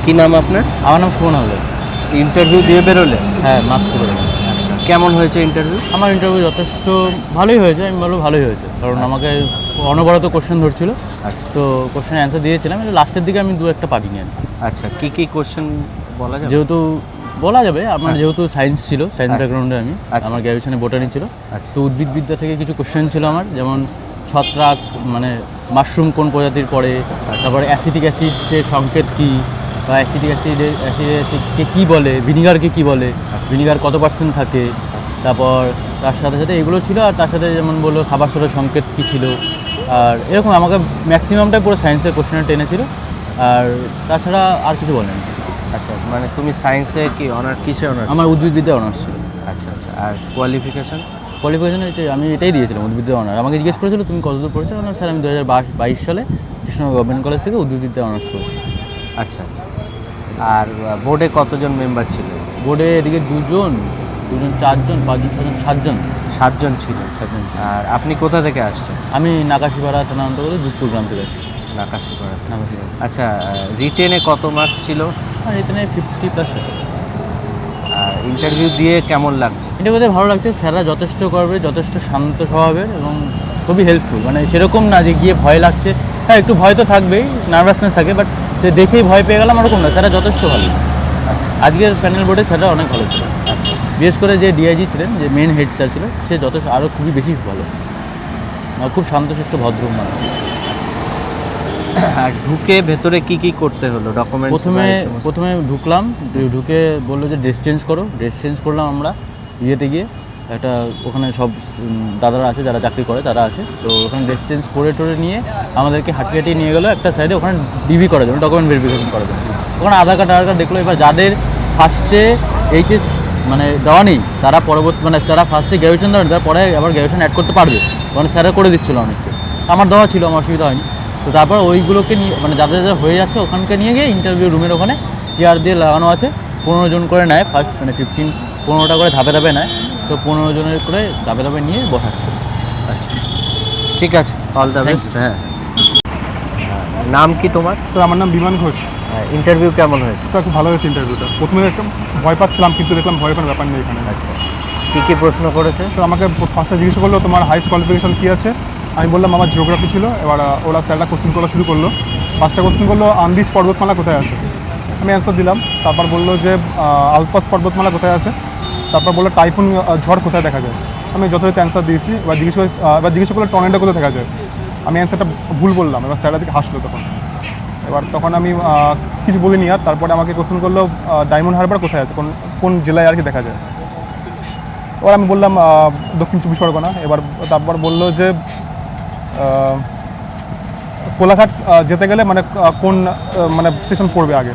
কি নাম আপনার? আমার নাম সুমন হালদার। ইন্টারভিউ দিয়ে বেরোলে? হ্যাঁ, মাত্র বেরোলাম। আচ্ছা, কেমন হয়েছে ইন্টারভিউ? আমার ইন্টারভিউ যথেষ্ট ভালোই হয়েছে, আমি বলবো ভালোই হয়েছে, কারণ আমাকে অনবরত কোশ্চেন ধরছিল। আচ্ছা তো কোশ্চেন অ্যান্সার দিয়েছিলাম, লাস্টের দিকে আমি দু একটা পারিনি আর কি। আচ্ছা, কি কোশ্চেন বলা যাবে? যেহেতু বলা যাবে, আমার যেহেতু সায়েন্স ছিল, সায়েন্স ব্যাকগ্রাউন্ডে আমি, আচ্ছা। আমার গ্র্যাজুয়েশনে বোটানি ছিল। আচ্ছা। তো উদ্ভিদবিদ্যা থেকে কিছু কোশ্চেন ছিল আমার, যেমন ছত্রাক মানে মাশরুম কোন প্রজাতির পড়ে, তারপরে অ্যাসিটিক অ্যাসিডের সংকেত কী, বা অ্যাসিডকে কী বলে, ভিনিগারকে কী বলে, ভিনিগার কত পার্সেন্ট থাকে, তারপর তার সাথে সাথে এগুলো ছিল। আর তার সাথে যেমন বললো খাবার সোডার সংকেত কী ছিল, আর এরকম আমাকে ম্যাক্সিমামটাই পুরো সায়েন্সের কোশ্চেনে টেনেছিল। আর তাছাড়া আর কিছু বলেনি। আচ্ছা, মানে তুমি সায়েন্সে কি অনার্স, কিসে অনার্স? আমার উদ্ভিদবিদ্যায় অনার্স ছিল। আচ্ছা আচ্ছা, আর কোয়ালিফিকেশন? কোয়ালিফিকেশন হচ্ছে আমি এটাই দিয়েছিলাম, উদ্ভিদবিদ্যায় অনার্স। আমাকে জিজ্ঞেস করেছিল তুমি কতদূর পড়েছো, বললাম স্যার আমি 2022 সালে কৃষ্ণনগর গভর্নমেন্ট কলেজ থেকে উদ্ভিদবিদ্যায় অনার্স করেছি। আচ্ছা আচ্ছা, আর বোর্ডে কতজন মেম্বার ছিল? বোর্ডে এদিকে দুজন, 4জন, 5জন, 6জন, 7জন। 7জন ছিল। 7জন ছিল। আর আপনি কোথা থেকে আসছেন? আমি নাকাশিপাড়া থানা অন্তর্গত দুধপুর গ্রাম থেকে আসছি। নাকাশিপাড়া। নাকাশিপাড়া। আচ্ছা, রিটেনে কত মার্কস ছিল? আর এখানে 50+ আছে। আর ইন্টারভিউ দিয়ে কেমন লাগছে? ইন্টারভিউতে ভালো লাগছে, স্যাররা যথেষ্ট করবে, যথেষ্ট শান্ত স্বভাবের এবং খুবই হেল্পফুল। মানে সেরকম না যে গিয়ে ভয় লাগছে, হ্যাঁ একটু ভয় তো থাকবেই, নার্ভাসনেস থাকে, বাট সে দেখেই ভয় পেয়ে গেলাম ওরকম না, স্যাররা যথেষ্ট ভালো। আজকের প্যানেল বোর্ডে স্যাররা অনেক ভালো ছিল। বিশেষ করে যে ডিআইজি ছিলেন, যে মেন হেড স্যার ছিল, সে যথেষ্ট আরও খুবই বেশি ভালো, খুব শান্তশিষ্ট ভদ্র মানুষ। আর ঢুকে ভেতরে কি করতে হলো? ডকুমেন্ট প্রথমে ঢুকলাম, ঢুকে বললো যে ড্রেস চেঞ্জ করো। ড্রেস চেঞ্জ করলাম আমরা, ইয়েতে গিয়ে একটা ওখানে সব দাদারা আছে যারা চাকরি করে তারা আছে, তো ওখানে ড্রেস চেঞ্জ করে টোরে নিয়ে আমাদেরকে হাঁটিয়ে নিয়ে গেলো একটা সাইডে, ওখানে ডিবি করার জন্য, ডকুমেন্ট ভেরিফিকেশন করার জন্য। ওখানে আধার কার্ড দেখলো। এবার যাদের ফার্স্টে এইচএস মানে দেওয়া নেই, তারা পরবর্তী মানে যারা ফার্স্টে গ্র্যাজুয়েশন দেওয়া নেই, তারা পরে আবার গ্র্যাজুয়েশন অ্যাড করতে পারবে, মানে স্যারা করে দিচ্ছিলো অনেককে। আমার দেওয়া ছিল, আমার অসুবিধা হয়নি। তো তারপর ওইগুলোকে নিয়ে মানে যাদের যাদের হয়ে যাচ্ছে ওখানকে নিয়ে গিয়ে ইন্টারভিউ রুমের ওখানে চেয়ার দিয়ে লাগানো আছে, 15 জন করে নেয় ফার্স্ট, মানে 15টা করে ধাপে ধাপে নেয়। তো 15 জনের করে ধাপে ধাপে নিয়ে বসাচ্ছে। আচ্ছা, ঠিক আছে, অল দ্য বেস্ট। হ্যাঁ, নাম কি তোমার? স্যার আমার নাম বিমান ঘোষ। ইন্টারভিউ কেমন হয়েছে? স্যার খুব ভালো হয়েছে ইন্টারভিউটা। প্রথমে একটু ভয় পাচ্ছিলাম, কিন্তু দেখলাম ভয়ের কোনো ব্যাপার নেই এখানে। আচ্ছা, কী প্রশ্ন করেছে? স্যার আমাকে ফার্স্টে জিজ্ঞেস করলো তোমার হাইস্ট কোয়ালিফিকেশন কী আছে। আমি বললাম আমার জিওগ্রাফি ছিল। এবার ওরা স্যাররা কোশ্চেন করা শুরু করলো। ফার্স্টটা কোশ্চেন করলো আন্দিজ পর্বতমালা কোথায় আছে। আমি অ্যান্সার দিলাম। তারপর বললো যে আলপাস পর্বতমালা কোথায় আছে। তারপর বললো টাইফুন ঝড় কোথায় দেখা যায়। আমি যথারীতি অ্যান্সার দিয়েছি। এবার জিজ্ঞেস করলো টর্নেডো কোথায় দেখা যায়। আমি অ্যান্সারটা ভুল বললাম। এবার স্যাররা দিকে হাসলো তখন আমি কিছু বলিনি। আর তারপরে আমাকে কোশ্চেন করলো ডায়মন্ড হারবার কোথায় আছে, কোন জেলায় আর কি দেখা যায়। এবার আমি বললাম দক্ষিণ 24 পরগনা। তারপর বললো যে কোলাঘাট যেতে গেলে মানে কোন মানে স্টেশন পড়বে আগে।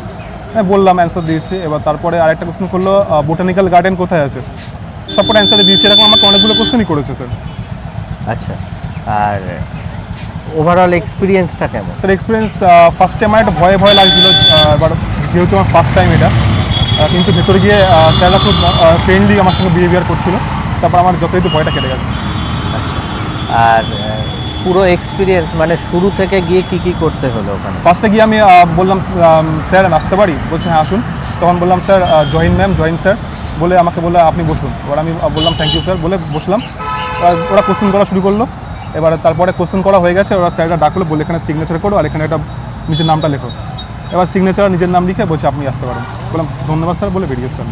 আমি বললাম, অ্যান্সার দিয়েছি। এবার তারপরে আরেকটা কোশ্চেন করলো বোটানিক্যাল গার্ডেন কোথায় আছে। সবকটা অ্যান্সারে দিয়েছি। এরকম আমাকে অনেকগুলো কোশ্চেনই করেছে স্যার। আচ্ছা, আর ওভারঅল এক্সপিরিয়েন্সটা কেমন? স্যার এক্সপিরিয়েন্স ফার্স্টে আমার একটা ভয় লাগছিলো। এবার যেহেতু আমার ফার্স্ট টাইম এটা, কিন্তু ভেতরে গিয়ে স্যাররা খুব ফ্রেন্ডলি আমার সঙ্গে বিহেভিয়ার করছিল। তারপর আমার যথারীতি ভয়টা কেটে গেছে। আচ্ছা, আর পুরো এক্সপিরিয়েন্স মানে শুরু থেকে গিয়ে কি করতে হলো ওখানে? ফার্স্টে গিয়ে আমি বললাম স্যার আসতে পারি? বলছে হ্যাঁ আসুন। তখন বললাম sir join ma'am, join sir বলে আমাকে বললো আপনি বসুন। এবার আমি বললাম থ্যাংক ইউ স্যার বলে বসলাম। ওরা কোশ্চেন করা শুরু করলো। এবার তারপরে কোশ্চেন করা হয়ে গেছে। ওরা স্যাররা ডাকলো, বলে এখানে সিগনেচার করো আর এখানে একটা নিজের নামটা লেখো। এবার সিগনেচার নিজের নাম লিখে বলছে আপনি আসতে পারেন। বললাম ধন্যবাদ স্যার বলে বেরিয়ে স্যার।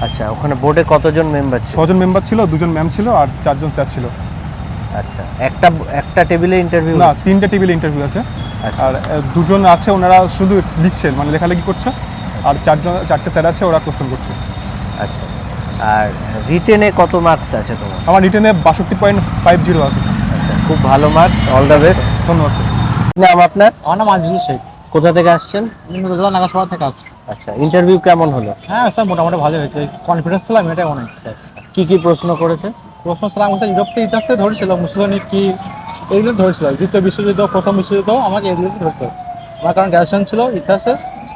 আচ্ছা, ওখানে বোর্ডে কতজন মেম্বার ছিল? 6জন মেম্বার ছিল, 2জন ম্যাম ছিল আর 4জন স্যার ছিল। আচ্ছা, একটা টেবিলে ইন্টারভিউ? না, 3টে টেবিলে ইন্টারভিউ আছে। আর 2জন আছে ওনারা শুধু লিখছেন, মানে লেখালেখি করছে। আর 4টে স্যার আছে, ওরা কোশ্চেন করছে। আচ্ছা, আর রিটেনে কত মার্কস আছে তোমার? আমার রিটেনে 62.50 আছে। আচ্ছা, খুব ভালো মার্কস, অল দ্য বেস্ট। ধন্যবাদ স্যার। নাম আপনার? আমার নাম আজিজুল শেখ। কোথা থেকে আসছেন? নাগাসপাড়া থেকে আসছি। আচ্ছা, ইন্টারভিউ কেমন হলো? হ্যাঁ স্যার, মোটামুটি ভালো হয়েছে। কনফিডেন্স ছিলাম, এটাই অনেক স্যার। কি প্রশ্ন করেছে? প্রশ্ন ছিলাম স্যার ইউরোপের ইতিহাস থেকে ধরেছিল, মুসলিম কি এইগুলো ধরেছিল। দ্বিতীয় বিশ্বযুদ্ধ, প্রথম বিশ্বযুদ্ধ, আমাকে এগুলো ধরেছিল। আমার কারণ গ্র্যাজুয়েশন ছিল ইতিহাসে।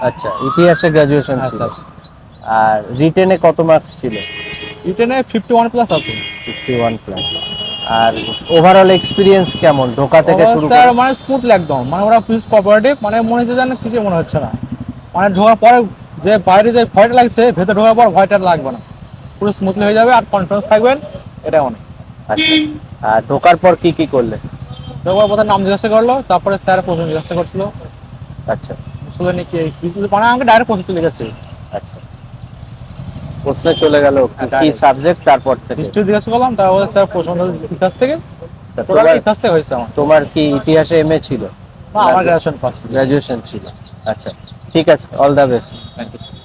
আচ্ছা, ইতিহাসে গ্র্যাজুয়েশন হ্যাঁ ছিল। স্যার। আর রিটেনে কত মার্কস ছিল? রিটেনে 51+ আছে। 51+। আর ওভারঅল এক্সপিরিয়েন্স কেমন ঢোকা থেকে শুরু করে? স্যার মানে স্মুথলি একদম, মানে ওরা প্লিজ কোঅপারেটিভ, মানে মনে হচ্ছে যেন কিছু মনে হচ্ছে না। মানে ঢোকার পরে যে বাইরে যে ভয়টা লাগছে ভেতরে ঢোকার পর ভয়টা আর লাগবে না, পুরো স্মুথলি হয়ে যাবে আর কনফিডেন্স থাকবেন, এটা অনেক। আচ্ছা, আর ঢোকার পর কি কি করলে? ঢোকার পর নাম জিজ্ঞাসা করলো, তারপরে স্যার প্রশ্ন জিজ্ঞাসা করছিল আচ্ছা মুসলিম কি, মানে আমাকে ডাইরেক্ট প্রশ্ন চলে গেছে। আচ্ছা, প্রশ্নে চলে গেল হ্যাঁ, কি direct। সাবজেক্ট তারপর থেকে? হিস্ট্রি জিজ্ঞাসা করলাম, তারপরে স্যার প্রশ্ন ইতিহাস থেকে, টোটাল তোমার- ইতিহাস থেকে হয়েছে আমার। তোমার কি ইতিহাসে এমএ ছিল? আমার গ্রাজুয়েশন পাস ছিল। গ্রাজুয়েশন ছিল। আচ্ছা, ঠিক আছে, all the best. Thank you sir.